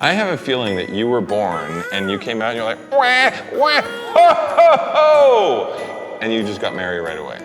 I have a feeling that you were born and you came out and you're like, wah, wah, ho, ho, ho, and you just got married right away.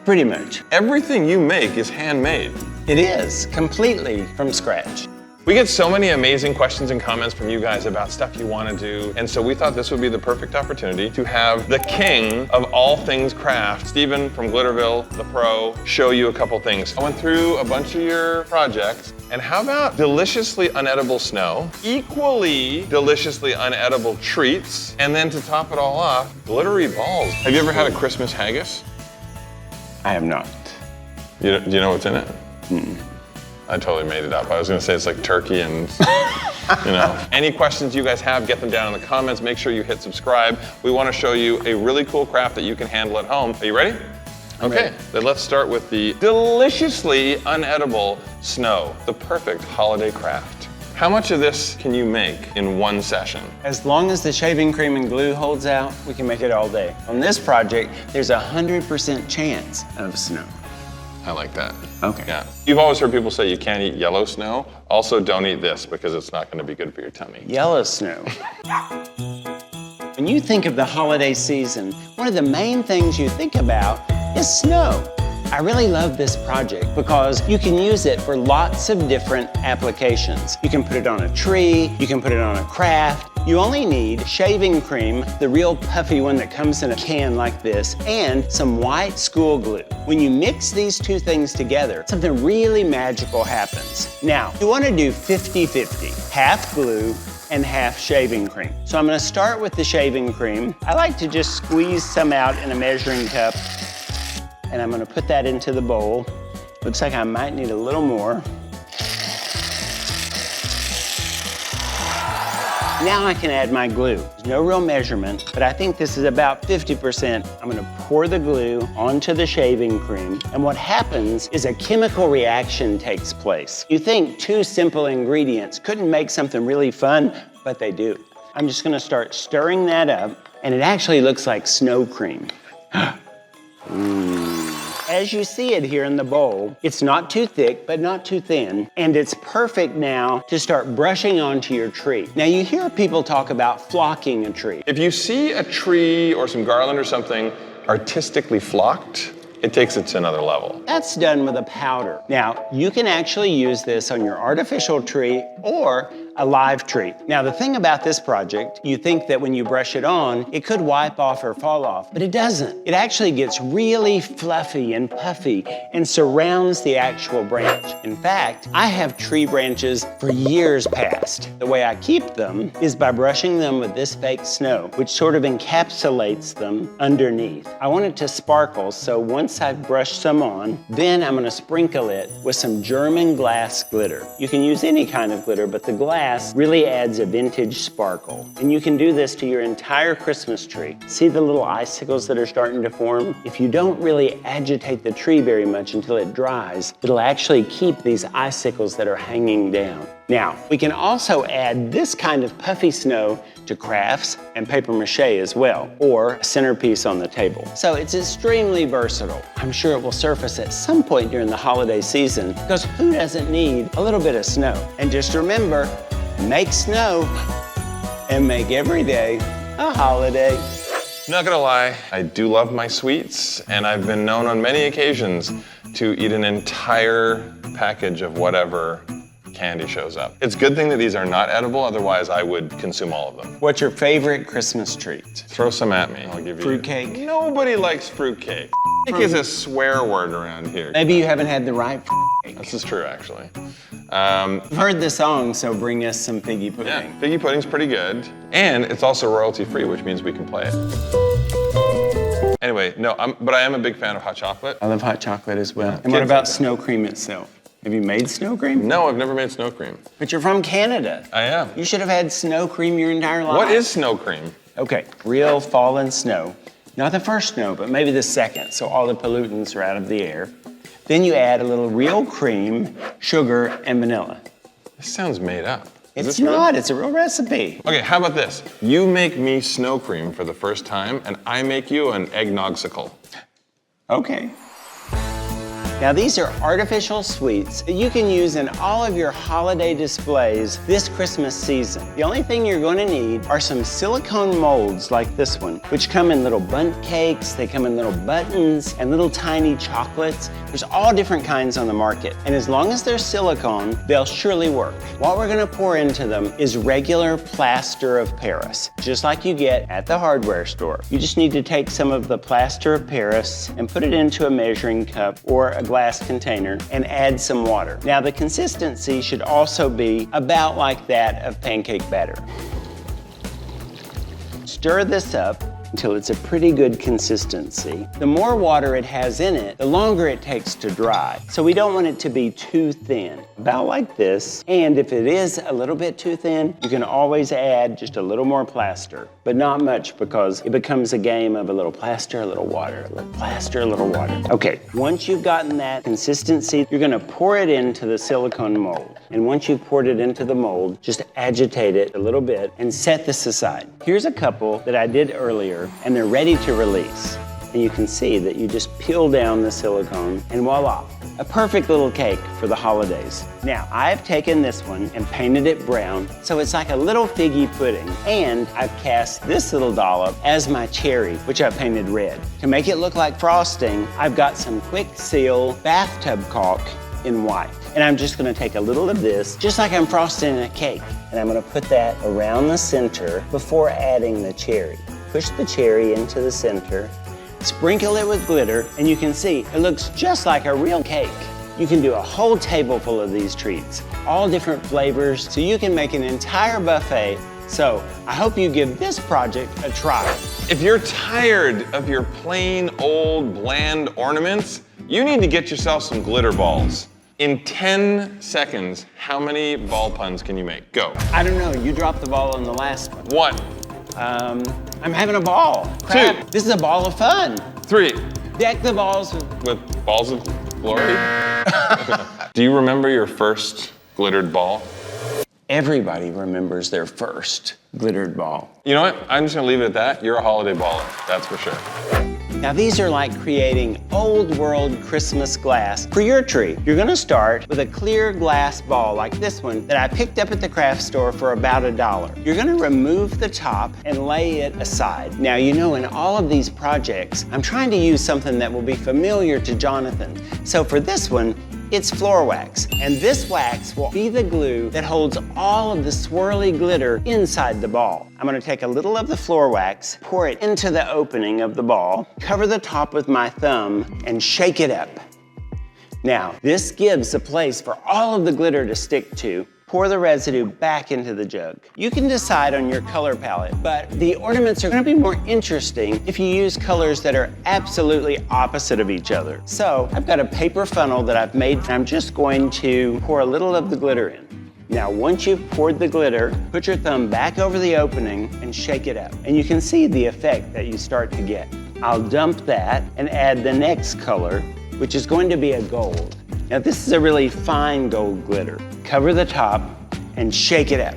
Pretty much. Everything you make is handmade. It is, completely from scratch. We get so many amazing questions and comments from you guys about stuff you want to do, and so we thought this would be the perfect opportunity to have the king of all things craft, Stephen from Glitterville, the pro, show you a couple things. I went through a bunch of your projects, and how about deliciously unedible snow, equally deliciously unedible treats, and then to top it all off, glittery balls. Have you ever had a Christmas haggis? I have not. Do you know what's in it? Mm-mm. I totally made it up. I was gonna say it's like turkey and, you know. Any questions you guys have, get them down in the comments. Make sure you hit subscribe. We wanna show you a really cool craft that you can handle at home. Are you ready? Okay, then let's start with the deliciously unedible snow, the perfect holiday craft. How much of this can you make in one session? As long as the shaving cream and glue holds out, we can make it all day. On this project, there's a 100% chance of snow. I like that. Okay. Yeah. You've always heard people say you can't eat yellow snow. Also, don't eat this because it's not going to be good for your tummy. Yellow snow. When you think of the holiday season, one of the main things you think about is snow. I really love this project because you can use it for lots of different applications. You can put it on a tree, you can put it on a craft. You only need shaving cream, the real puffy one that comes in a can like this, and some white school glue. When you mix these two things together, something really magical happens. Now, you want to do 50-50, half glue and half shaving cream. So I'm going to start with the shaving cream. I like to just squeeze some out in a measuring cup, and I'm going to put that into the bowl. Looks like I might need a little more. Now I can add my glue. There's no real measurement, but I think this is about 50%. I'm gonna pour the glue onto the shaving cream, and what happens is a chemical reaction takes place. You think two simple ingredients couldn't make something really fun, but they do. I'm just gonna start stirring that up, and it actually looks like snow cream. As you see it here in the bowl, it's not too thick, but not too thin, and it's perfect now to start brushing onto your tree. Now you hear people talk about flocking a tree. If you see a tree or some garland or something artistically flocked, it takes it to another level. That's done with a powder. Now, you can actually use this on your artificial tree or a live tree. Now, the thing about this project, you think that when you brush it on, it could wipe off or fall off, but it doesn't. It actually gets really fluffy and puffy and surrounds the actual branch. In fact, I have tree branches for years past. The way I keep them is by brushing them with this fake snow, which sort of encapsulates them underneath. I want it to sparkle, so once I've brushed some on, then I'm gonna sprinkle it with some German glass glitter. You can use any kind of glitter, but the glass really adds a vintage sparkle. And you can do this to your entire Christmas tree. See the little icicles that are starting to form? If you don't really agitate the tree very much until it dries, it'll actually keep these icicles that are hanging down. Now, we can also add this kind of puffy snow to crafts and paper mache as well, or a centerpiece on the table. So it's extremely versatile. I'm sure it will surface at some point during the holiday season, because who doesn't need a little bit of snow? And just remember, make snow and make every day a holiday. Not gonna lie, I do love my sweets, and I've been known on many occasions to eat an entire package of whatever candy shows up. It's a good thing that these are not edible, otherwise I would consume all of them. What's your favorite Christmas treat? Throw some at me, I'll give you. Fruitcake? Nobody likes fruitcake. Fruitcake is a swear word around here. Maybe you haven't had the right fruitcake. This is true, actually. I've heard the song, so bring us some figgy pudding. Yeah, figgy pudding's pretty good. And it's also royalty-free, which means we can play it. Anyway, no, but I am a big fan of hot chocolate. I love hot chocolate as well. Yeah, and what about snow cream itself? Have you made snow cream? No, I've never made snow cream. But you're from Canada. I am. You should have had snow cream your entire life. What is snow cream? Okay, real fallen snow. Not the first snow, but maybe the second, so all the pollutants are out of the air. Then you add a little real cream, sugar, and vanilla. This sounds made up. It's not, it's a real recipe. Okay, how about this? You make me snow cream for the first time, and I make you an eggnog-sicle. Okay. Now these are artificial sweets that you can use in all of your holiday displays this Christmas season. The only thing you're going to need are some silicone molds like this one, which come in little bundt cakes, they come in little buttons, and little tiny chocolates. There's all different kinds on the market. And as long as they're silicone, they'll surely work. What we're gonna pour into them is regular plaster of Paris, just like you get at the hardware store. You just need to take some of the plaster of Paris and put it into a measuring cup or a glass container and add some water. Now the consistency should also be about like that of pancake batter. Stir this up until it's a pretty good consistency. The more water it has in it, the longer it takes to dry. So we don't want it to be too thin, about like this. And if it is a little bit too thin, you can always add just a little more plaster, but not much because it becomes a game of a little plaster, a little water, a little plaster, a little water. Okay, once you've gotten that consistency, you're gonna pour it into the silicone mold. And once you've poured it into the mold, just agitate it a little bit and set this aside. Here's a couple that I did earlier, and they're ready to release. And you can see that you just peel down the silicone and voila, a perfect little cake for the holidays. Now, I've taken this one and painted it brown, so it's like a little figgy pudding. And I've cast this little dollop as my cherry, which I painted red. To make it look like frosting, I've got some Quick Seal bathtub caulk in white. And I'm just gonna take a little of this, just like I'm frosting a cake, and I'm gonna put that around the center before adding the cherry. Push the cherry into the center, sprinkle it with glitter, and you can see it looks just like a real cake. You can do a whole table full of these treats, all different flavors, so you can make an entire buffet. So I hope you give this project a try. If you're tired of your plain old bland ornaments, you need to get yourself some glitter balls. In 10 seconds, how many ball puns can you make? Go. I don't know, you dropped the ball on the last one. 1. I'm having a ball. Crap. 2. This is a ball of fun. 3. Deck the balls With balls of glory? Do you remember your first glittered ball? Everybody remembers their first glittered ball. You know what? I'm just gonna leave it at that. You're a holiday baller, that's for sure. Now these are like creating old world Christmas glass for your tree. You're gonna start with a clear glass ball like this one that I picked up at the craft store for about $1. You're gonna remove the top and lay it aside. Now you know in all of these projects, I'm trying to use something that will be familiar to Jonathan. So for this one, it's floor wax. And this wax will be the glue that holds all of the swirly glitter inside the ball. I'm gonna take a little of the floor wax, pour it into the opening of the ball, cover the top with my thumb, and shake it up. Now, this gives a place for all of the glitter to stick to. Pour the residue back into the jug. You can decide on your color palette, but the ornaments are gonna be more interesting if you use colors that are absolutely opposite of each other. So I've got a paper funnel that I've made, and I'm just going to pour a little of the glitter in. Now, once you've poured the glitter, put your thumb back over the opening and shake it up. And you can see the effect that you start to get. I'll dump that and add the next color, which is going to be a gold. Now this is a really fine gold glitter. Cover the top and shake it up.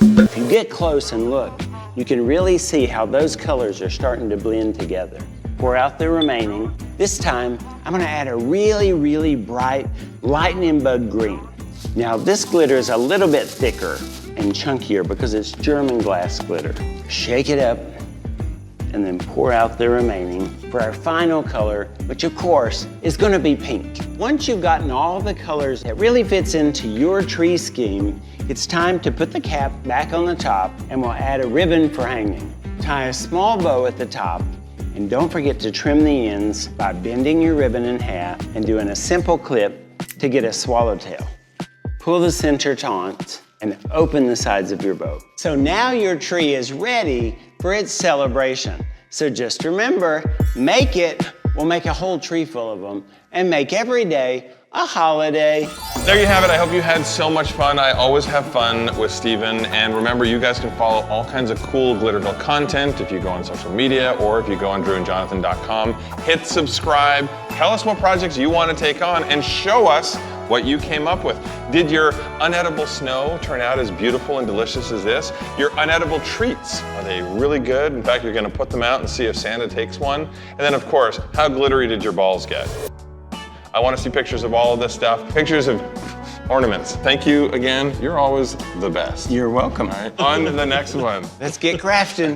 If you get close and look, you can really see how those colors are starting to blend together. Pour out the remaining. This time, I'm gonna add a really, really bright lightning bug green. Now this glitter is a little bit thicker and chunkier because it's German glass glitter. Shake it up and then pour out the remaining for our final color, which of course is gonna be pink. Once you've gotten all the colors that really fits into your tree scheme, it's time to put the cap back on the top and we'll add a ribbon for hanging. Tie a small bow at the top and don't forget to trim the ends by bending your ribbon in half and doing a simple clip to get a swallowtail. Pull the center taut and open the sides of your bow. So now your tree is ready for its celebration. So just remember, make it, we'll make a whole tree full of them, and make every day a holiday. There you have it. I hope you had so much fun. I always have fun with Steven. And remember, you guys can follow all kinds of cool Glitterville content if you go on social media or if you go on drewandjonathan.com. Hit subscribe. Tell us what projects you want to take on and show us what you came up with. Did your unedible snow turn out as beautiful and delicious as this? Your unedible treats, are they really good? In fact, you're gonna put them out and see if Santa takes one. And then of course, how glittery did your balls get? I want to see pictures of all of this stuff, pictures of ornaments. Thank you again. You're always the best. You're welcome. All right, on to the next one. Let's get crafting.